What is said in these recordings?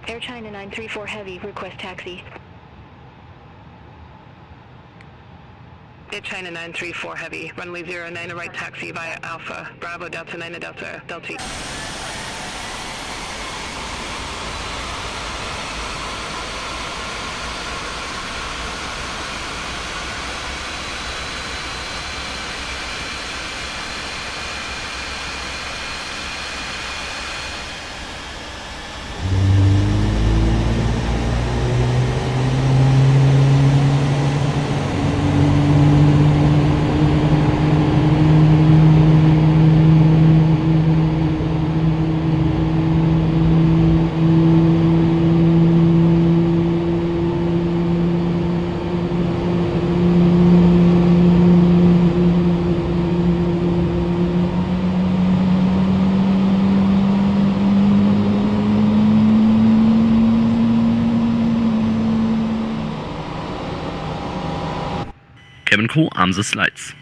Air China 934 Heavy, request taxi. Air China 934 Heavy, runway 09 right taxi via Alpha, Bravo Delta 9 Delta, Delta. Cabin crew, arm the slides.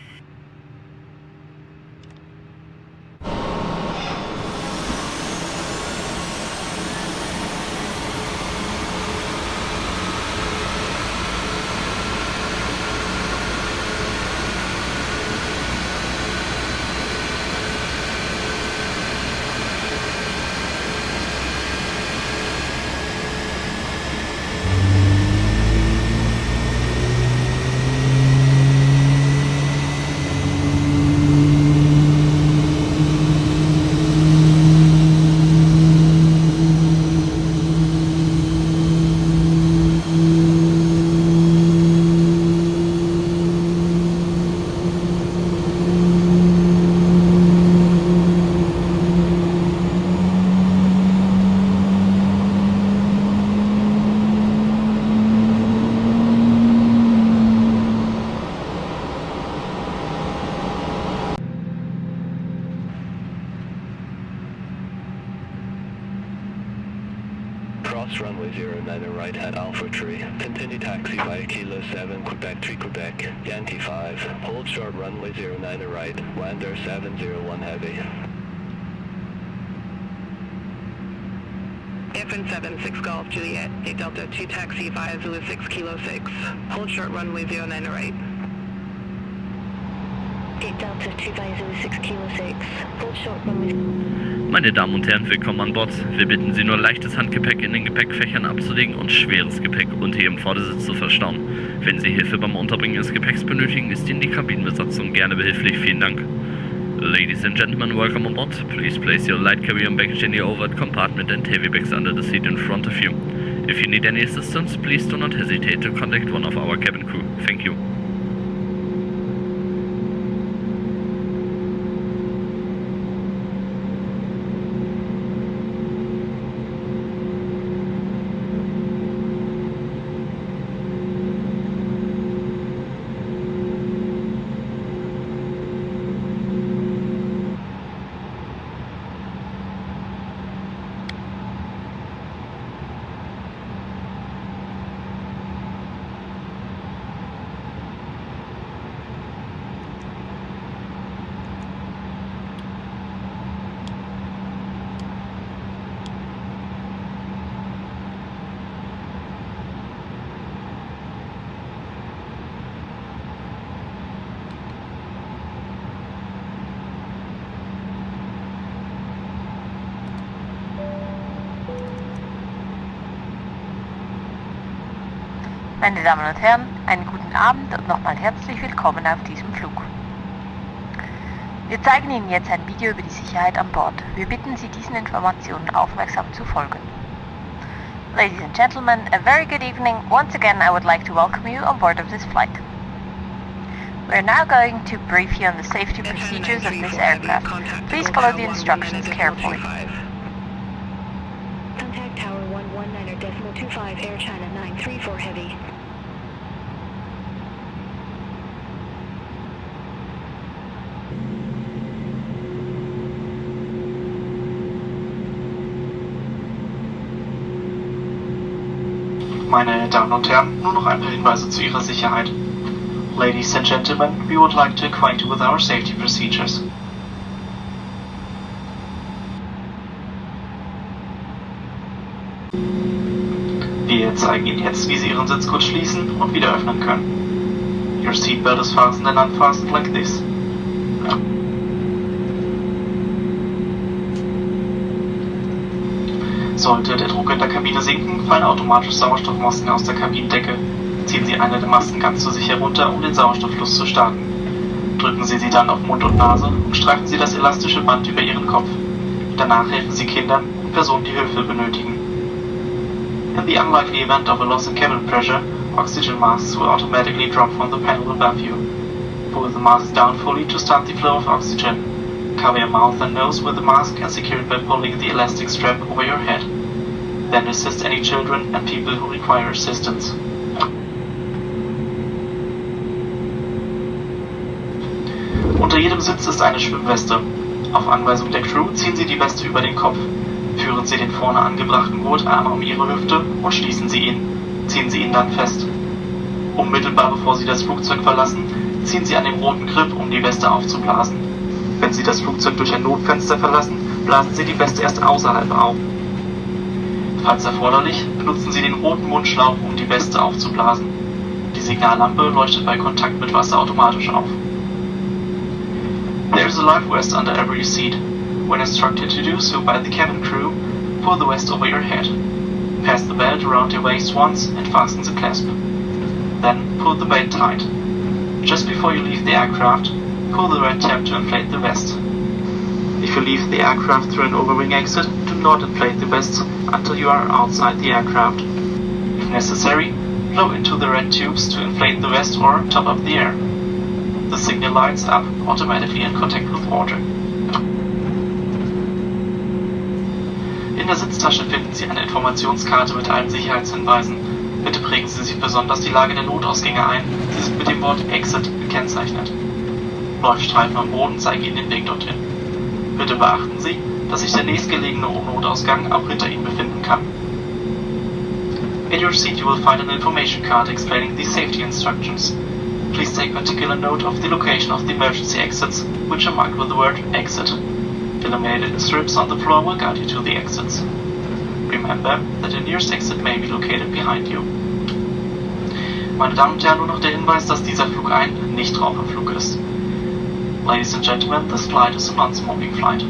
Cross runway 09 right at Alpha Tree. Continue taxi via Kilo 7, Quebec 3 Quebec, Yankee 5. Hold short runway 09 right, Wander 701 Heavy. FN 76 Golf Juliet, 8 Delta 2 taxi via Zulu 6 Kilo 6. Hold short runway 09 right. 8 Delta 2 via Zulu 6 Kilo 6. Hold short runway. Meine Damen und Herren, willkommen an Bord. Wir bitten Sie nur, leichtes Handgepäck in den Gepäckfächern abzulegen und schweres Gepäck unter Ihrem Vordersitz zu verstauen. Wenn Sie Hilfe beim Unterbringen des Gepäcks benötigen, ist Ihnen die Kabinenbesatzung gerne behilflich. Vielen Dank. Ladies and gentlemen, welcome on board. Please place your light carry-on baggage in the overhead compartment and heavy bags under the seat in front of you. If you need any assistance, please do not hesitate to contact one of our cabin crew. Thank you. Meine Damen und Herren, einen guten Abend und nochmal herzlich willkommen auf diesem Flug. Wir zeigen Ihnen jetzt ein Video über die Sicherheit an Bord. Wir bitten Sie, diesen Informationen aufmerksam zu folgen. Ladies and gentlemen, a very good evening. Once again, I would like to welcome you on board of this flight. We are now going to brief you on the safety procedures of this aircraft. Please follow the instructions carefully. Contact Tower 119.25 Air China 934 Heavy. Meine Damen und Herren, nur noch ein paar Hinweise zu Ihrer Sicherheit. Ladies and gentlemen, we would like to acquaint you with our safety procedures. Wir zeigen Ihnen jetzt, wie Sie Ihren Sitzgurt schließen und wieder öffnen können. Your seatbelt is fastened and unfastened like this. Sollte der Druck in der Kabine sinken, fallen automatisch Sauerstoffmasken aus der Kabinendecke. Ziehen Sie eine der Masken ganz zu sich herunter, um den Sauerstofffluss zu starten. Drücken Sie sie dann auf Mund und Nase und streifen Sie das elastische Band über Ihren Kopf. Danach helfen Sie Kindern und Personen, die Hilfe benötigen. In the unlikely event of a loss in cabin pressure, oxygen masks will automatically drop from the panel above you. Pull the mask down fully to start the flow of oxygen. Cover your mouth and nose with the mask and secure it by pulling the elastic strap over your head. Then assist any children and people who require assistance. Unter jedem Sitz ist eine Schwimmweste. Auf Anweisung der Crew ziehen Sie die Weste über den Kopf. Führen Sie den vorne angebrachten Gurt einmal um Ihre Hüfte und schließen Sie ihn. Ziehen Sie ihn dann fest. Unmittelbar bevor Sie das Flugzeug verlassen, ziehen Sie an dem roten Grip, um die Weste aufzublasen. Wenn Sie das Flugzeug durch ein Notfenster verlassen, blasen Sie die Weste erst außerhalb auf. Falls erforderlich, benutzen Sie den roten Mundschlauch, um die Weste aufzublasen. Die Signallampe leuchtet bei Kontakt mit Wasser automatisch auf. There is a life vest under every seat. When instructed to do so by the cabin crew, pull the vest over your head. Pass the belt around your waist once and fasten the clasp. Then pull the belt tight. Just before you leave the aircraft, pull the red tab to inflate the vest. If you leave the aircraft through an overwing exit, do not inflate the vest until you are outside the aircraft. If necessary, blow into the red tubes to inflate the vest or top up the air. The signal lights up automatically in contact with water. In der Sitztasche finden Sie eine Informationskarte mit allen Sicherheitshinweisen. Bitte prägen Sie sich besonders die Lage der Notausgänge ein. Sie sind mit dem Wort Exit gekennzeichnet. Läufstreifen am Boden zeigen Ihnen den Weg dorthin. Bitte beachten Sie, dass sich der nächstgelegene Notausgang auch hinter Ihnen befinden kann. In your seat you will find an information card explaining the safety instructions. Please take particular note of the location of the emergency exits, which are marked with the word exit. Illuminated strips on the floor will guide you to the exits. Remember that the nearest exit may be located behind you. Meine Damen und Herren, nur noch der Hinweis, dass dieser Flug ein Nichtraucherflug ist. Ladies and gentlemen, this flight is a non-smoking flight.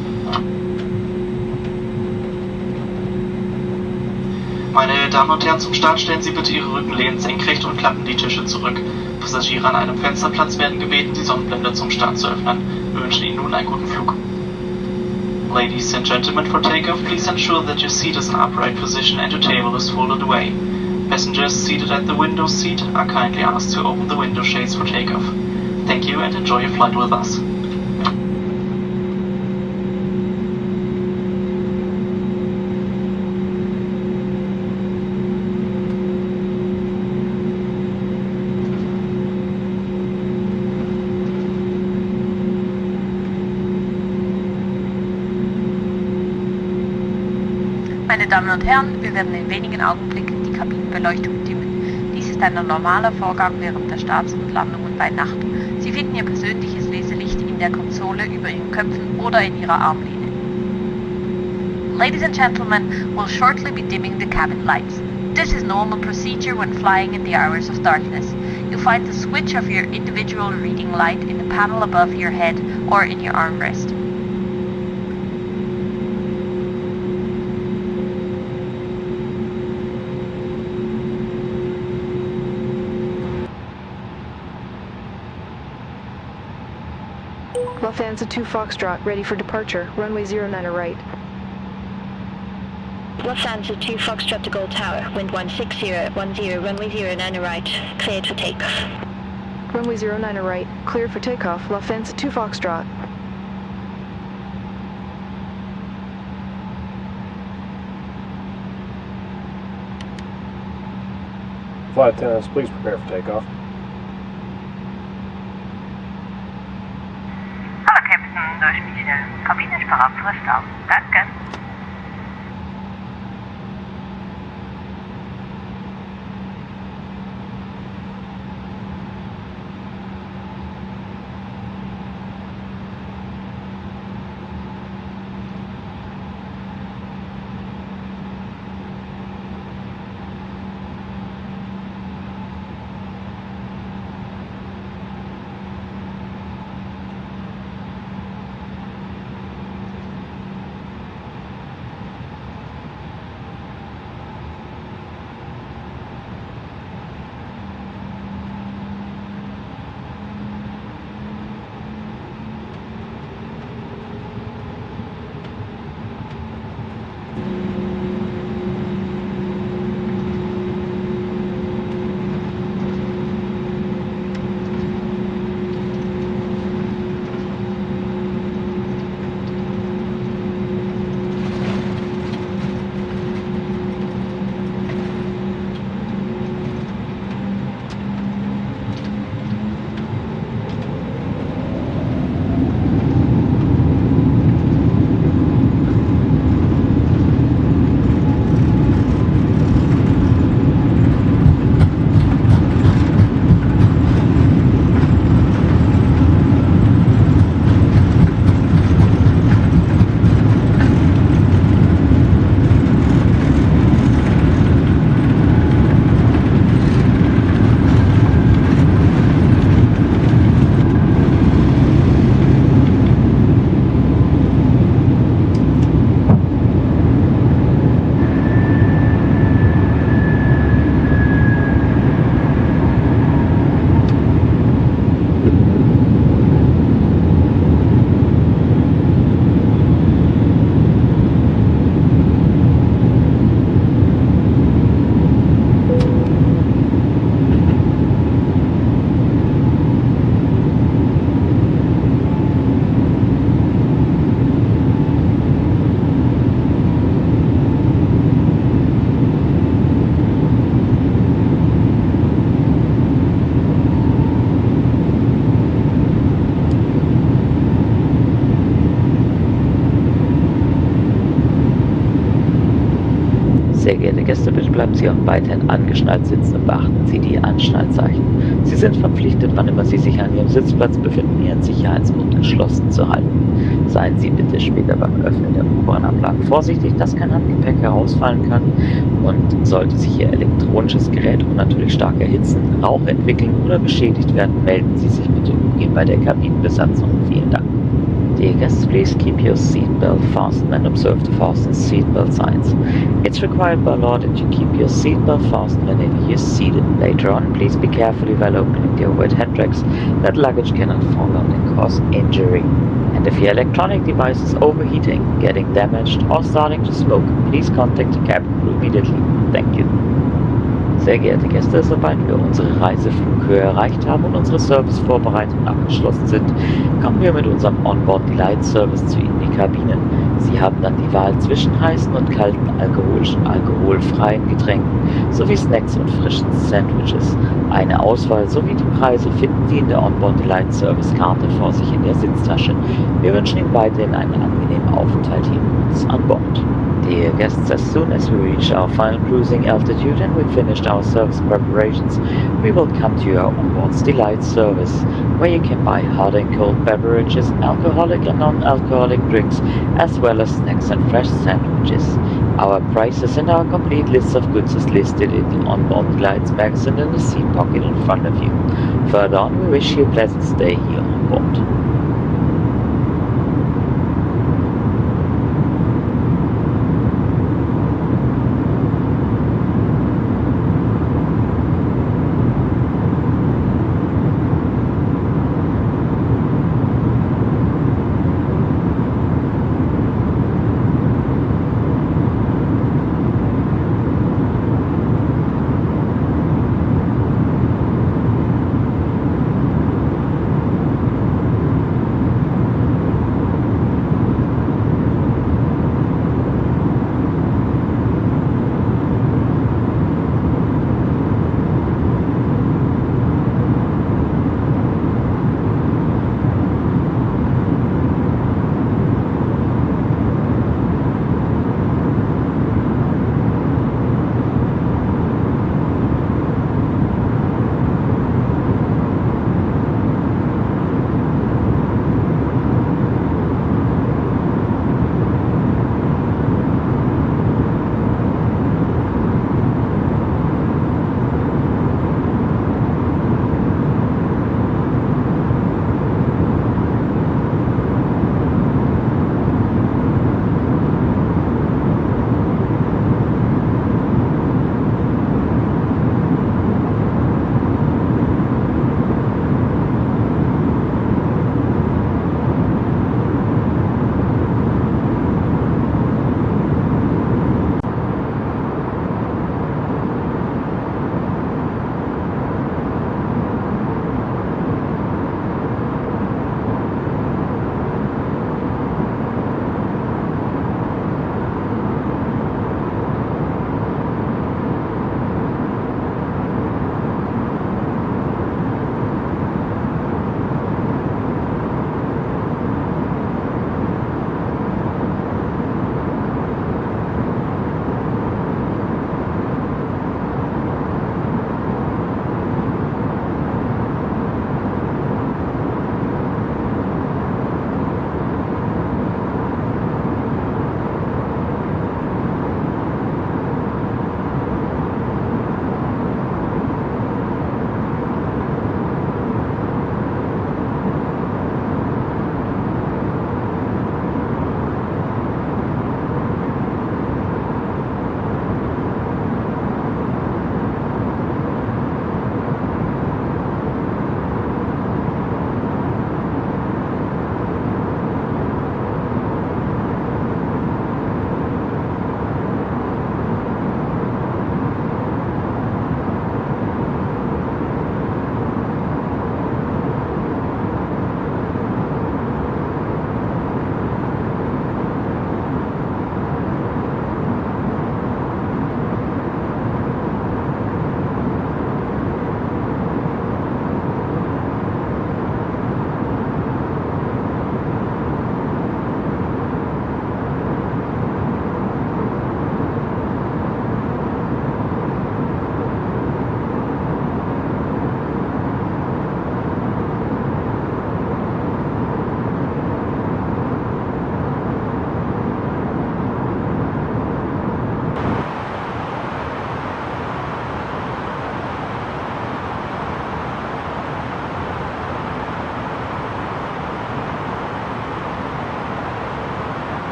Meine Damen und Herren, zum Start stellen Sie bitte Ihre Rückenlehnen senkrecht und klappen die Tische zurück. Passagiere an einem Fensterplatz werden gebeten, die Sonnenblende zum Start zu öffnen. Wir wünschen Ihnen nun einen guten Flug. Ladies and gentlemen, for takeoff, please ensure that your seat is in upright position and your table is folded away. Passengers seated at the window seat are kindly asked to open the window shades for takeoff. Thank you and enjoy your flight with us. Meine Damen und Herren, wir werden in wenigen Augenblicken die Kabinenbeleuchtung dimmen. Dies ist ein normaler Vorgang während der Starts und Landungen bei Nacht. Sie finden Ihr persönliches Leselicht in der Konsole über Ihren Köpfen oder in Ihrer Armlehne. Ladies and gentlemen, we'll shortly be dimming the cabin lights. This is normal procedure when flying in the hours of darkness. You'll find the switch of your individual reading light in the panel above your head or in your armrest. Lufthansa 2 Foxtrot, ready for departure. Runway 09 or right. Lufthansa 2 Foxtrot to Gold Tower, wind 16010, runway 09 or right, cleared for takeoff. Runway 09 or right, cleared for takeoff. Lufthansa 2 Foxtrot. Flight attendants, please prepare for takeoff. Hallo Captain, durch Michel. Kabine ist parat für Start. Danke. Sehr geehrte Gäste, bitte bleiben Sie auch weiterhin angeschnallt sitzen und beachten Sie die Anschnallzeichen. Sie sind verpflichtet, wann immer Sie sich an Ihrem Sitzplatz befinden, Ihren Sicherheitsgurt geschlossen zu halten. Seien Sie bitte später beim Öffnen der oberen Ablagen vorsichtig, dass kein Handgepäck herausfallen kann, und sollte sich Ihr elektronisches Gerät unnatürlich stark erhitzen, Rauch entwickeln oder beschädigt werden, melden Sie sich bitte umgehend bei der Kabinenbesatzung. Vielen Dank. Dear guests, please keep your seatbelt fastened and observe the fasten seatbelt signs. It's required by law that you keep your seatbelt fastened whenever you're seated. Later on, please be careful while opening the overhead handbrakes that luggage cannot fall out and cause injury. And if your electronic device is overheating, getting damaged or starting to smoke, please contact the cabin crew immediately. Thank you. Sehr geehrte Gäste, sobald wir unsere Reiseflughöhe erreicht haben und unsere Servicevorbereitungen abgeschlossen sind, kommen wir mit unserem Onboard Delight Service zu Ihnen in die Kabinen. Sie haben dann die Wahl zwischen heißen und kalten alkoholfreien Getränken sowie Snacks und frischen Sandwiches. Eine Auswahl sowie die Preise finden Sie in der Onboard Delight Service Karte vor sich in der Sitztasche. Wir wünschen Ihnen weiterhin einen angenehmen Aufenthalt hier mit uns an Bord. Dear guests, as soon as we reach our final cruising altitude and we've finished our service preparations, we will come to your onboard Delight service, where you can buy hot and cold beverages, alcoholic and non-alcoholic drinks, as well as snacks and fresh sandwiches. Our prices and our complete list of goods is listed in the Onboard Delight's magazine in the seat pocket in front of you. Further on, we wish you a pleasant stay here on board.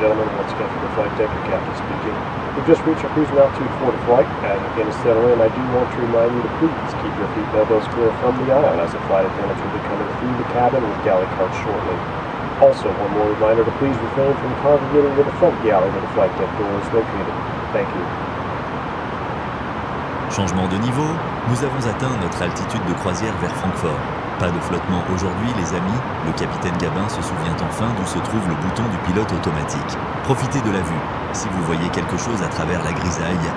gentlemen, once again from the flight deck, your captain speaking. We've just reached our cruising altitude for the flight. As we begin to settle in, I do want to remind you to please keep your feet and elbows clear from the aisle, as the flight attendants will be coming through the cabin with galley carts shortly. Also, one more reminder to please refrain from congregating near the front galley where the flight deck door is located. Thank you. Changement de niveau, nous avons atteint notre altitude de croisière vers Francfort. Pas de flottement aujourd'hui les amis, le capitaine Gabin se souvient enfin d'où se trouve le bouton du pilote automatique. Profitez de la vue, si vous voyez quelque chose à travers la grisaille.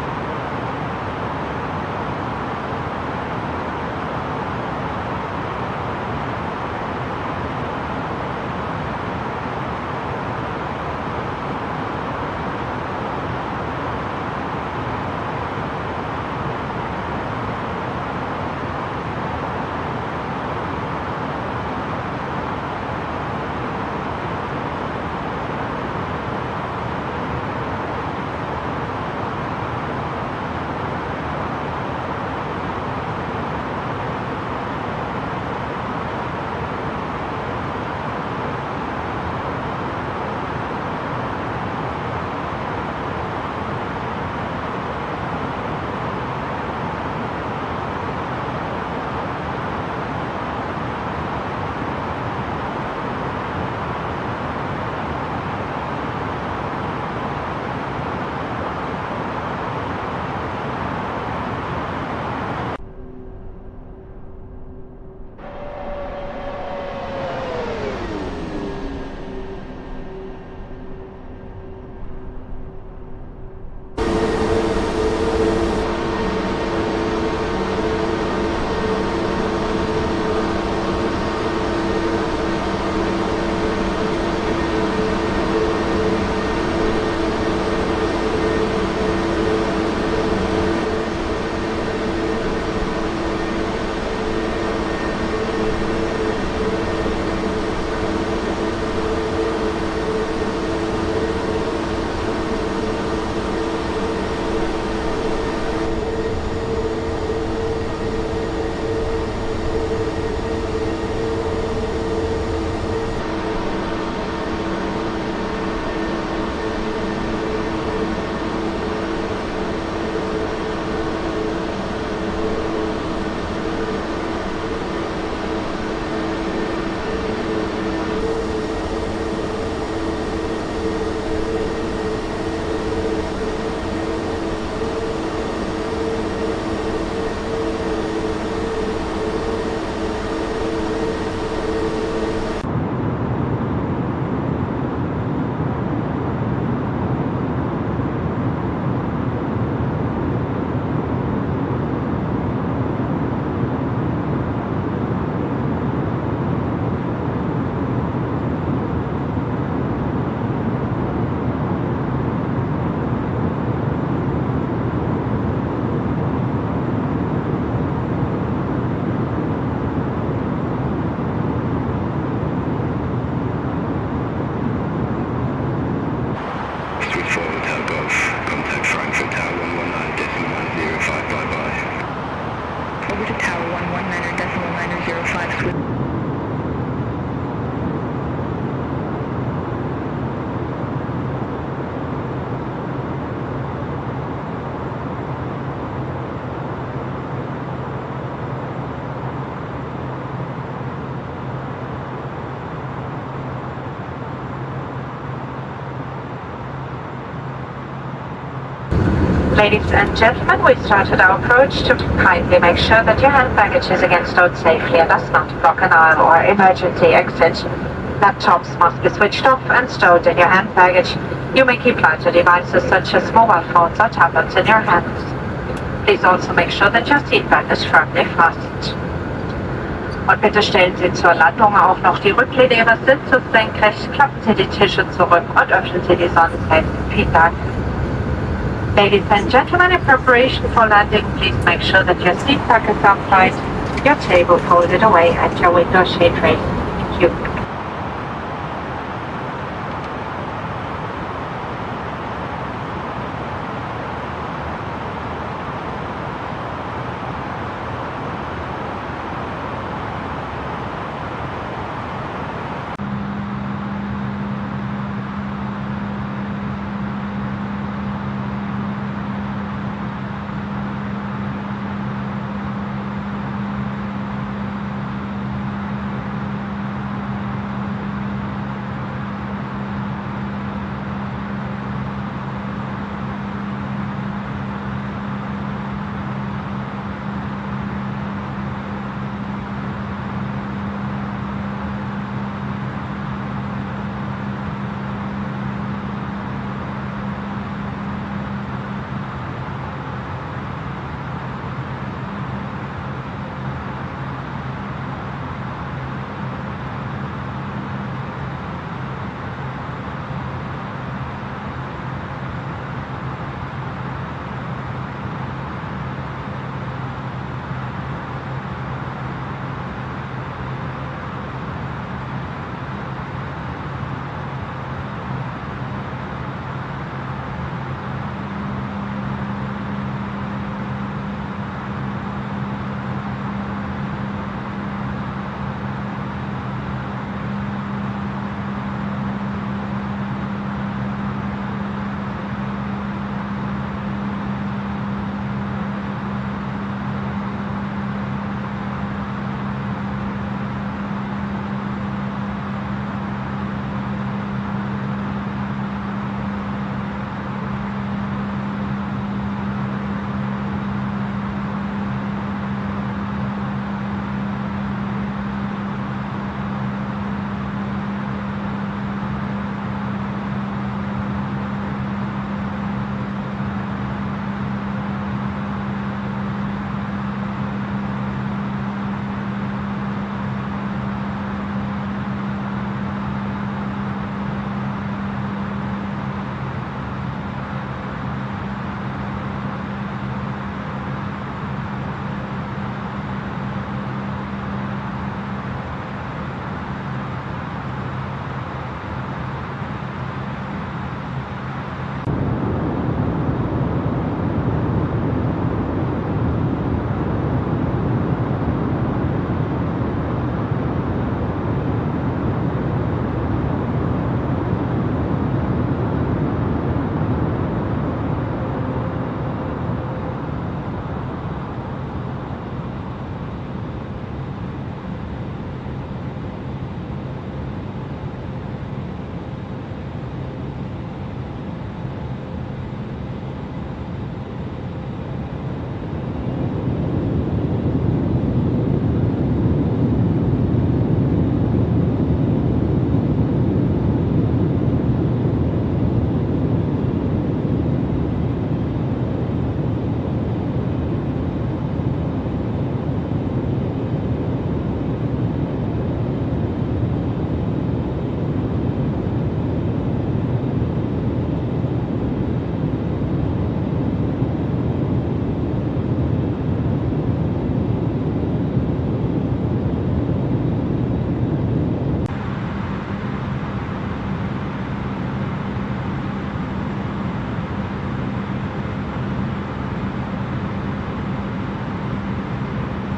Ladies and gentlemen, we started our approach to kindly make sure that your hand baggage is again stowed safely and does not block an aisle or emergency exit. Laptops must be switched off and stowed in your hand baggage. You may keep lighter devices such as mobile phones or tablets in your hands. Please also make sure that your seatbelt is firmly fastened. Und bitte stellen Sie zur Landung auch noch die Rücklehne Ihres Sitzes senkrecht, klappen Sie die Tische zurück und öffnen Sie die Sonnenfenster. Vielen Dank. Ladies and gentlemen, in preparation for landing, please make sure that your seat back is upright, your table folded away and your window shade raised. Thank you.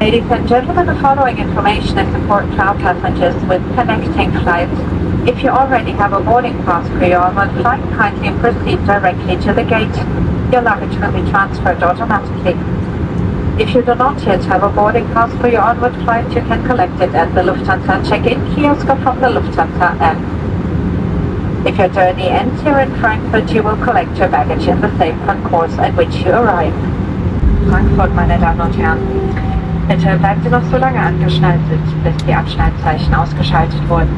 Ladies and gentlemen, the following information is important for our passengers with connecting flights. If you already have a boarding pass for your onward flight, kindly proceed directly to the gate. Your luggage will be transferred automatically. If you do not yet have a boarding pass for your onward flight, you can collect it at the Lufthansa check-in kiosk or from the Lufthansa app. If your journey ends here in Frankfurt, you will collect your baggage in the same concourse at which you arrive. Frankfurt, meine Damen und Herren. Bitte bleiben Sie noch so lange angeschnallt sitzen, bis die Abschnallzeichen ausgeschaltet wurden.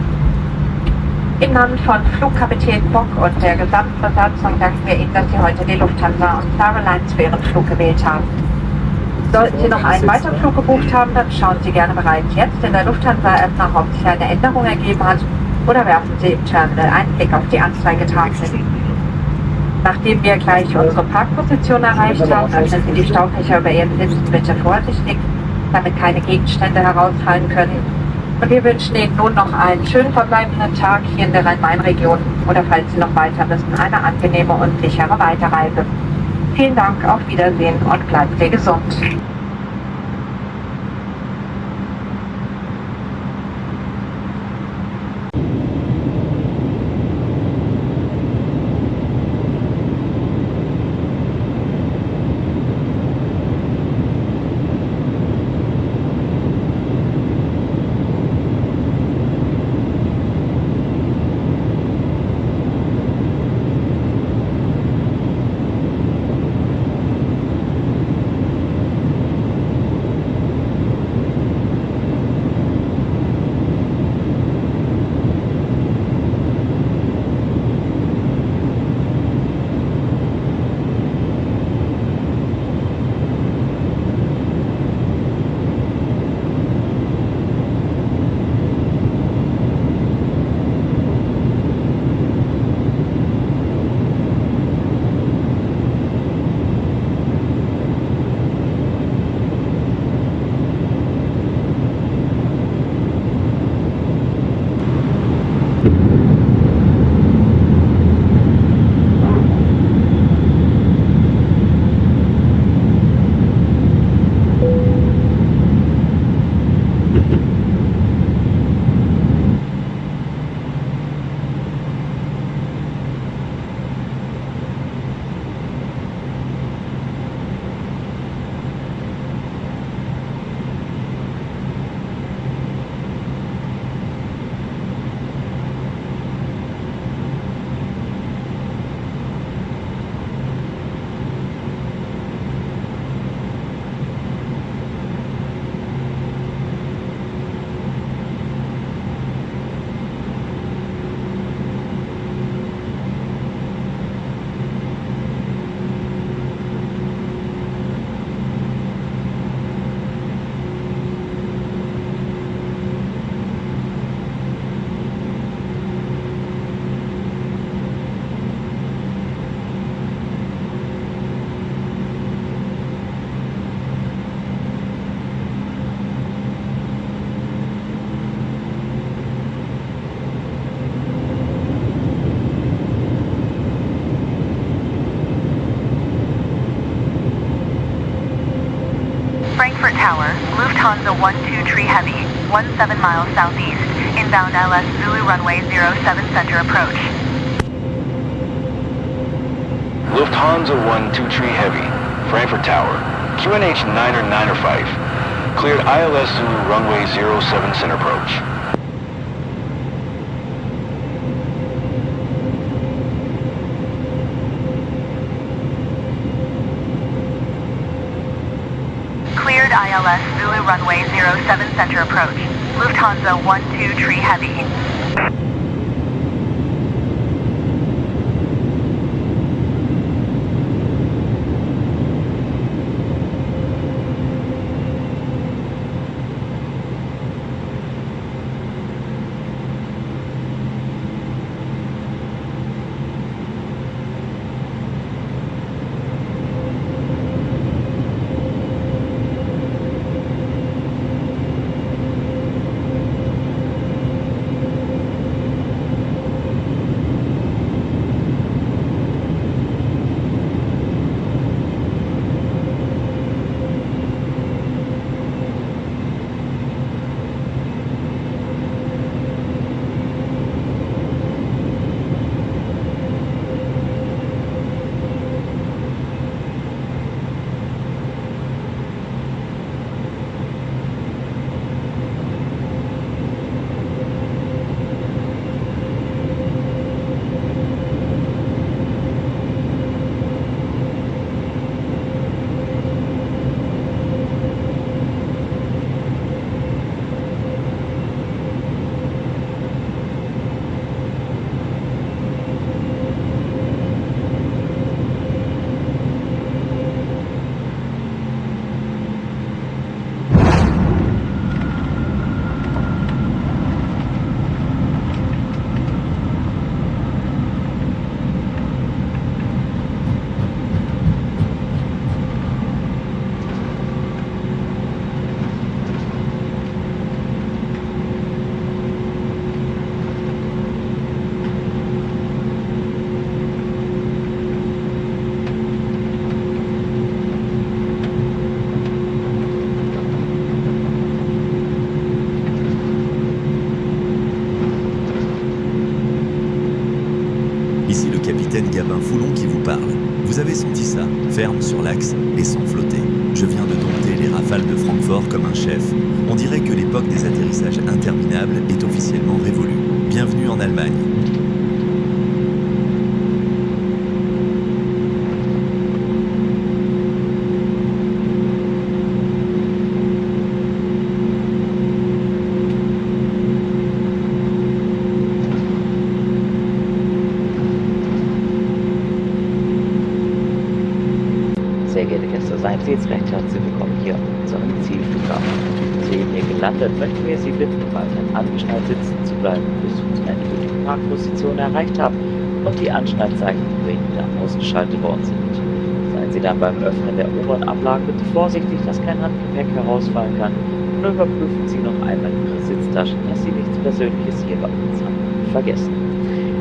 Im Namen von Flugkapitän Bock und der gesamten Besatzung danken wir Ihnen, dass Sie heute die Lufthansa und Star Alliance für Ihren Flug gewählt haben. Sollten Sie noch einen weiteren Flug gebucht haben, dann schauen Sie gerne bereits jetzt in der Lufthansa-App nach, ob sich eine Änderung ergeben hat, oder werfen Sie im Terminal einen Blick auf die Anzeigetafel. Nachdem wir gleich unsere Parkposition erreicht haben, öffnen Sie die Staufächer über Ihren Sitzen bitte vorsichtig, damit keine Gegenstände herausfallen können. Und wir wünschen Ihnen nun noch einen schönen verbleibenden Tag hier in der Rhein-Main-Region oder falls Sie noch weiter müssen, eine angenehme und sichere Weiterreise. Vielen Dank, auf Wiedersehen und bleiben Sie gesund. Frankfurt Tower, Lufthansa 123 Heavy, 17 miles southeast, inbound LS Zulu runway 07 center approach. Lufthansa 123 Heavy, Frankfurt Tower, QNH 995, cleared ILS Zulu runway 07 center approach. Cleared ILS Zulu runway 07 center approach. Lufthansa 123 Heavy. ferme sur l'axe et sans flotter. Je viens de dompter les rafales de Francfort comme un chef. On dirait que l'époque des atterrissages interminables est officiellement révolue. Bienvenue en Allemagne. Sehr geehrte Gäste, seien Sie jetzt recht herzlich willkommen hier auf unserem Zielflughafen. Soeben hier gelandet, möchten wir Sie bitten, weiterhin angeschnallt sitzen zu bleiben, bis wir unsere endgültige Parkposition erreicht haben und die Anschnallzeichen wieder ausgeschaltet worden sind. Seien Sie dann beim Öffnen der oberen Ablagen bitte vorsichtig, dass kein Handgepäck herausfallen kann, und überprüfen Sie noch einmal Ihre Sitztaschen, dass Sie nichts Persönliches hier bei uns haben vergessen.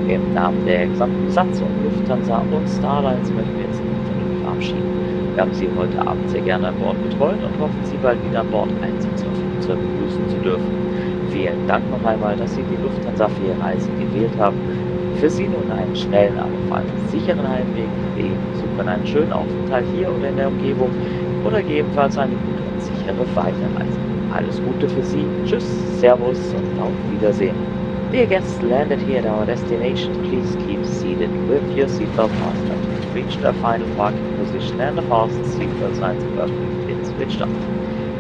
Im Namen der gesamten Besatzung, Lufthansa und Starlines möchten wir uns von Ihnen verabschieden. Wir haben Sie heute Abend sehr gerne an Bord betreut und hoffen, Sie bald wieder an Bord Einsatzflugzeug begrüßen zu dürfen. Vielen Dank noch einmal, dass Sie die Lufthansa für Ihre Reise gewählt haben. Für Sie nun einen schnellen, aber vor allem sicheren Heimweg. Wir suchen einen schönen Aufenthalt hier oder in der Umgebung oder gegebenenfalls eine gute und sichere Weiterreise. Alles Gute für Sie. Tschüss, Servus und auf Wiedersehen. Dear guests landed here at our destination, please keep seated with your seatbelt fastened. Reach the final parking position and the fasten seatbelt signs above have been switched off.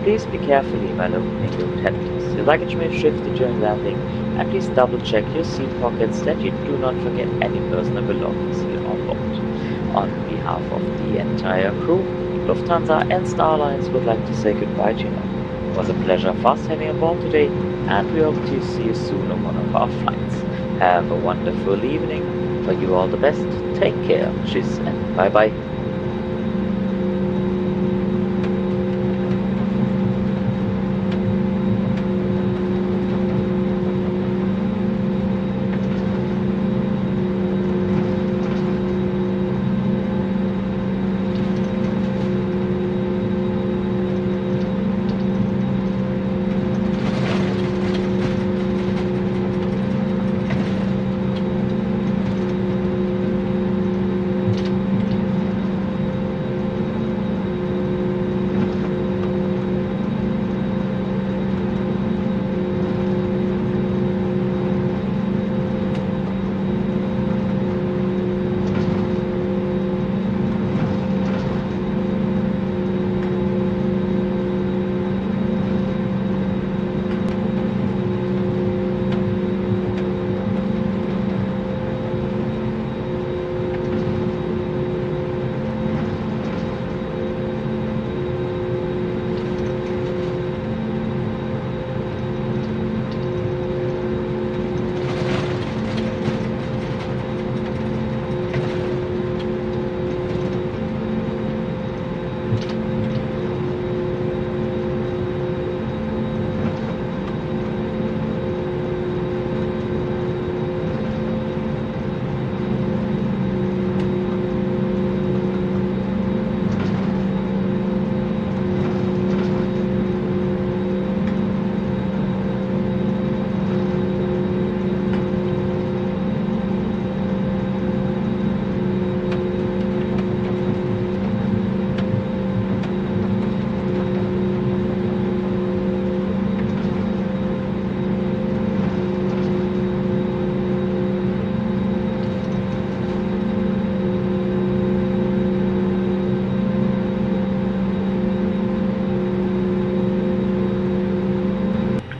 Please be carefully while opening your handles. Your luggage may shift during landing, and please double check your seat pockets that you do not forget any personal belongings here on board. On behalf of the entire crew, Lufthansa and Starlines would like to say goodbye to you now. It was a pleasure for us having aboard today, and we hope to see you soon on one of our flights. Have a wonderful evening. For you all the best. Take care. Tschüss and bye bye.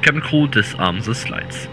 Cabin Crew disarm the slides.